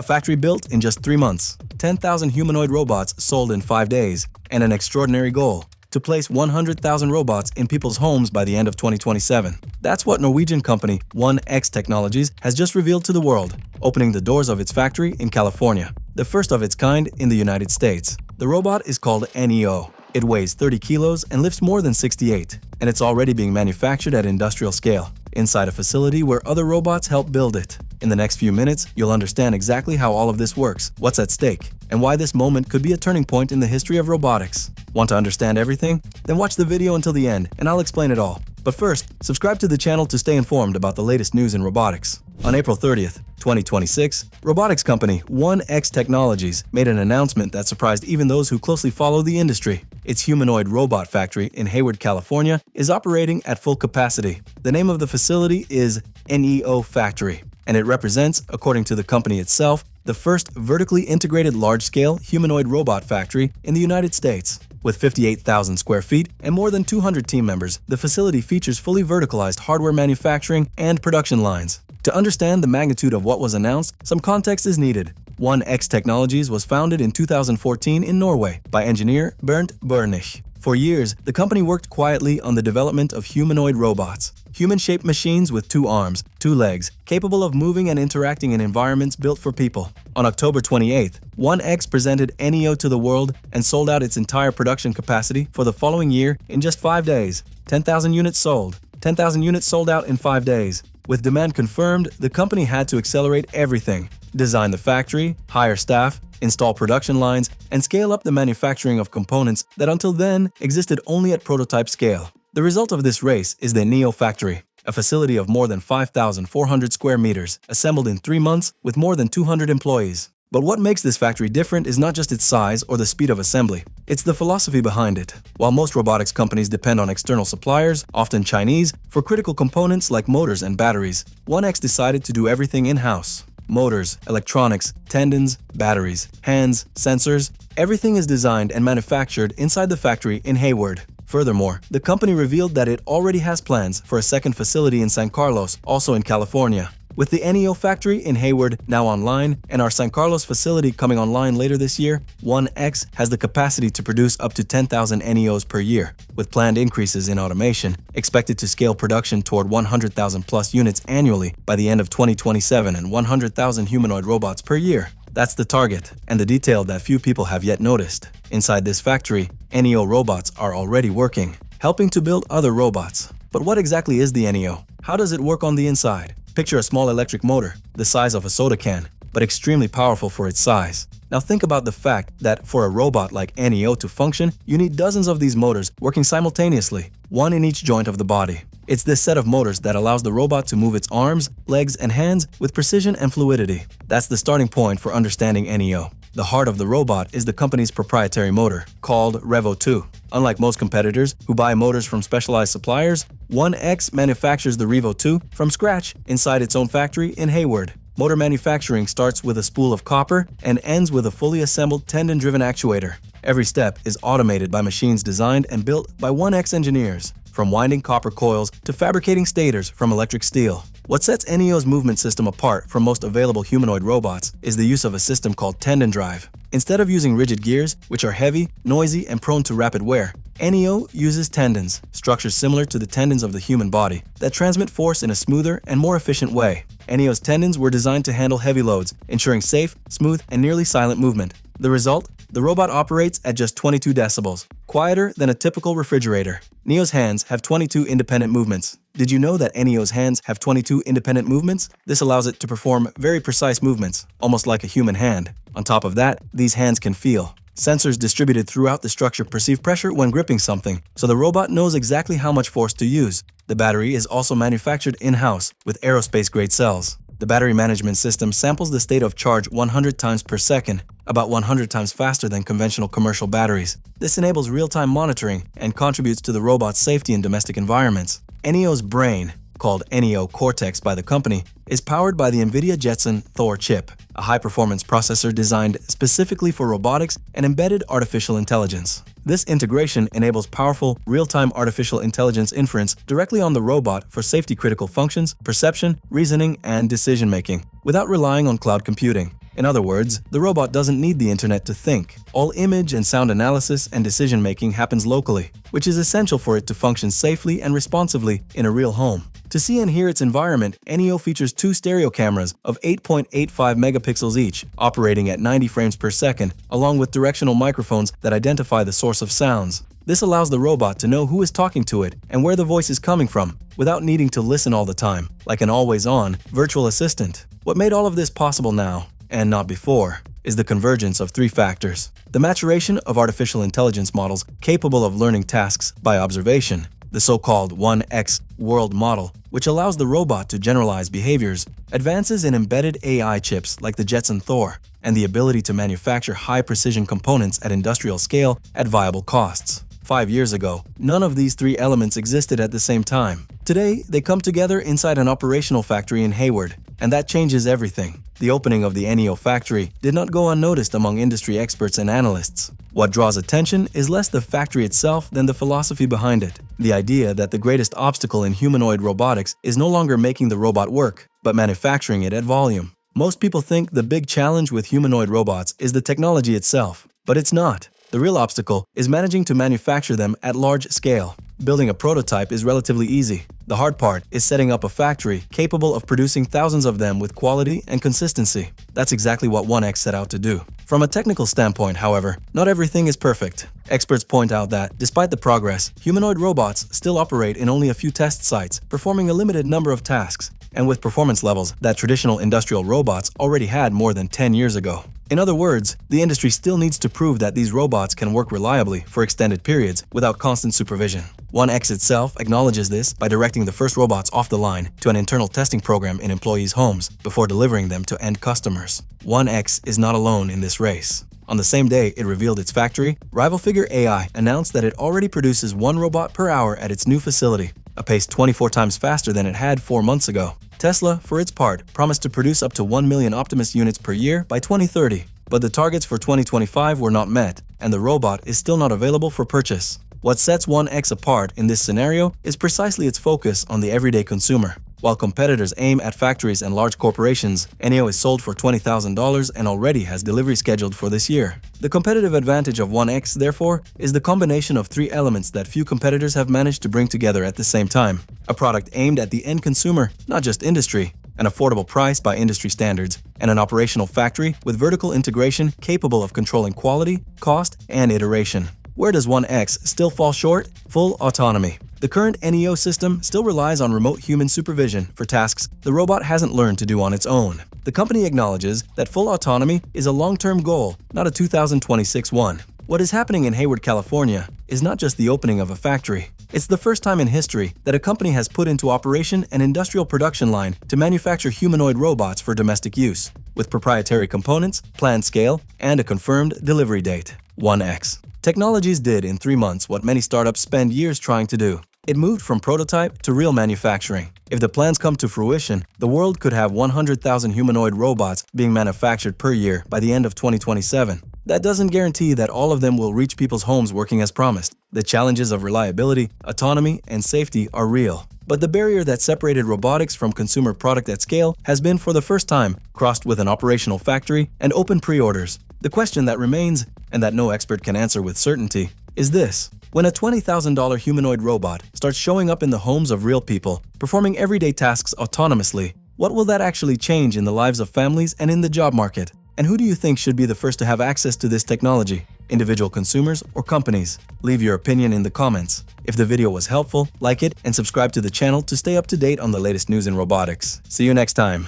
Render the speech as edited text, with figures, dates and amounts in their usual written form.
A factory built in just 3 months, 10,000 humanoid robots sold in 5 days, and an extraordinary goal: to place 100,000 robots in people's homes by the end of 2027. That's what Norwegian company 1X Technologies has just revealed to the world, opening the doors of its factory in California, the first of its kind in the United States. The robot is called NEO. It weighs 30 kilos and lifts more than 68, and it's already being manufactured at industrial scale, inside a facility where other robots help build it. In the next few minutes, you'll understand exactly how all of this works, what's at stake, and why this moment could be a turning point in the history of robotics. Want to understand everything? Then watch the video until the end, and I'll explain it all. But first, subscribe to the channel to stay informed about the latest news in robotics. On April 30th, 2026, robotics company 1X Technologies made an announcement that surprised even those who closely follow the industry. Its humanoid robot factory in Hayward, California, is operating at full capacity. The name of the facility is NEO Factory, and it represents, according to the company itself, the first vertically integrated large-scale humanoid robot factory in the United States. With 58,000 square feet and more than 200 team members, the facility features fully verticalized hardware manufacturing and production lines. To understand the magnitude of what was announced, some context is needed. 1X Technologies was founded in 2014 in Norway by engineer Bernd Bernich. For years, the company worked quietly on the development of humanoid robots, human-shaped machines with 2 arms, 2 legs, capable of moving and interacting in environments built for people. On October 28th, 1X presented NEO to the world and sold out its entire production capacity for the following year in just 5 days. 10,000 units sold. 10,000 units sold out in 5 days. With demand confirmed, the company had to accelerate everything: design the factory, hire staff, install production lines, and scale up the manufacturing of components that until then existed only at prototype scale. The result of this race is the NEO Factory, a facility of more than 5,400 square meters, assembled in 3 months with more than 200 employees. But what makes this factory different is not just its size or the speed of assembly. It's the philosophy behind it. While most robotics companies depend on external suppliers, often Chinese, for critical components like motors and batteries, 1X decided to do everything in-house. Motors, electronics, tendons, batteries, hands, sensors, everything is designed and manufactured inside the factory in Hayward. Furthermore, the company revealed that it already has plans for a second facility in San Carlos, also in California. With the NEO factory in Hayward now online and our San Carlos facility coming online later this year, 1X has the capacity to produce up to 10,000 NEOs per year, with planned increases in automation, expected to scale production toward 100,000 plus units annually by the end of 2027 and 100,000 humanoid robots per year. That's the target, and the detail that few people have yet noticed. Inside this factory, NEO robots are already working, helping to build other robots. But what exactly is the NEO? How does it work on the inside? Picture a small electric motor, the size of a soda can, but extremely powerful for its size. Now think about the fact that for a robot like NEO to function, you need dozens of these motors working simultaneously, one in each joint of the body. It's this set of motors that allows the robot to move its arms, legs, and hands with precision and fluidity. That's the starting point for understanding NEO. The heart of the robot is the company's proprietary motor, called Revo 2. Unlike most competitors who buy motors from specialized suppliers, 1X manufactures the Revo 2 from scratch inside its own factory in Hayward. Motor manufacturing starts with a spool of copper and ends with a fully assembled tendon-driven actuator. Every step is automated by machines designed and built by 1X engineers, from winding copper coils to fabricating stators from electric steel. What sets NEO's movement system apart from most available humanoid robots is the use of a system called tendon drive. Instead of using rigid gears, which are heavy, noisy, and prone to rapid wear, NEO uses tendons, structures similar to the tendons of the human body, that transmit force in a smoother and more efficient way. NEO's tendons were designed to handle heavy loads, ensuring safe, smooth, and nearly silent movement. The result? The robot operates at just 22 decibels, quieter than a typical refrigerator. NEO's hands have 22 independent movements. Did you know that NEO's hands have 22 independent movements? This allows it to perform very precise movements, almost like a human hand. On top of that, these hands can feel. Sensors distributed throughout the structure perceive pressure when gripping something, so the robot knows exactly how much force to use. The battery is also manufactured in-house with aerospace-grade cells. The battery management system samples the state of charge 100 times per second, about 100 times faster than conventional commercial batteries. This enables real-time monitoring and contributes to the robot's safety in domestic environments. NEO's brain, called NEO Cortex by the company, is powered by the NVIDIA Jetson Thor chip, a high-performance processor designed specifically for robotics and embedded artificial intelligence. This integration enables powerful, real-time artificial intelligence inference directly on the robot for safety-critical functions, perception, reasoning, and decision-making, without relying on cloud computing. In other words, the robot doesn't need the internet to think. All image and sound analysis and decision-making happens locally, which is essential for it to function safely and responsively in a real home. To see and hear its environment, NEO features 2 stereo cameras of 8.85 megapixels each, operating at 90 frames per second, along with directional microphones that identify the source of sounds. This allows the robot to know who is talking to it and where the voice is coming from, without needing to listen all the time, like an always-on virtual assistant. What made all of this possible now, and not before, is the convergence of 3 factors. The maturation of artificial intelligence models capable of learning tasks by observation, the so-called 1X world model, which allows the robot to generalize behaviors, advances in embedded AI chips like the Jetson Thor, and the ability to manufacture high-precision components at industrial scale at viable costs. 5 years ago, none of these 3 elements existed at the same time. Today, they come together inside an operational factory in Hayward, and that changes everything. The opening of the NEO factory did not go unnoticed among industry experts and analysts. What draws attention is less the factory itself than the philosophy behind it. The idea that the greatest obstacle in humanoid robotics is no longer making the robot work, but manufacturing it at volume. Most people think the big challenge with humanoid robots is the technology itself, but it's not. The real obstacle is managing to manufacture them at large scale. Building a prototype is relatively easy. The hard part is setting up a factory capable of producing thousands of them with quality and consistency. That's exactly what 1X set out to do. From a technical standpoint, however, not everything is perfect. Experts point out that, despite the progress, humanoid robots still operate in only a few test sites, performing a limited number of tasks, and with performance levels that traditional industrial robots already had more than 10 years ago. In other words, the industry still needs to prove that these robots can work reliably for extended periods without constant supervision. 1X itself acknowledges this by directing the first robots off the line to an internal testing program in employees' homes before delivering them to end customers. 1X is not alone in this race. On the same day it revealed its factory, rival Figure AI announced that it already produces 1 robot per hour at its new facility, a pace 24 times faster than it had 4 months ago. Tesla, for its part, promised to produce up to 1 million Optimus units per year by 2030, but the targets for 2025 were not met, and the robot is still not available for purchase. What sets 1X apart in this scenario is precisely its focus on the everyday consumer. While competitors aim at factories and large corporations, NEO is sold for $20,000 and already has delivery scheduled for this year. The competitive advantage of 1X, therefore, is the combination of 3 elements that few competitors have managed to bring together at the same time. A product aimed at the end consumer, not just industry, an affordable price by industry standards, and an operational factory with vertical integration capable of controlling quality, cost, and iteration. Where does 1X still fall short? Full autonomy. The current NEO system still relies on remote human supervision for tasks the robot hasn't learned to do on its own. The company acknowledges that full autonomy is a long-term goal, not a 2026 one. What is happening in Hayward, California, is not just the opening of a factory. It's the first time in history that a company has put into operation an industrial production line to manufacture humanoid robots for domestic use, with proprietary components, planned scale, and a confirmed delivery date. 1X. Technologies did in 3 months what many startups spend years trying to do. It moved from prototype to real manufacturing. If the plans come to fruition, the world could have 100,000 humanoid robots being manufactured per year by the end of 2027. That doesn't guarantee that all of them will reach people's homes working as promised. The challenges of reliability, autonomy, and safety are real. But the barrier that separated robotics from consumer product at scale has been, for the first time, crossed with an operational factory and open pre-orders. The question that remains, and that no expert can answer with certainty, is this. When a $20,000 humanoid robot starts showing up in the homes of real people, performing everyday tasks autonomously, what will that actually change in the lives of families and in the job market? And who do you think should be the first to have access to this technology? Individual consumers or companies? Leave your opinion in the comments. If the video was helpful, like it and subscribe to the channel to stay up to date on the latest news in robotics. See you next time.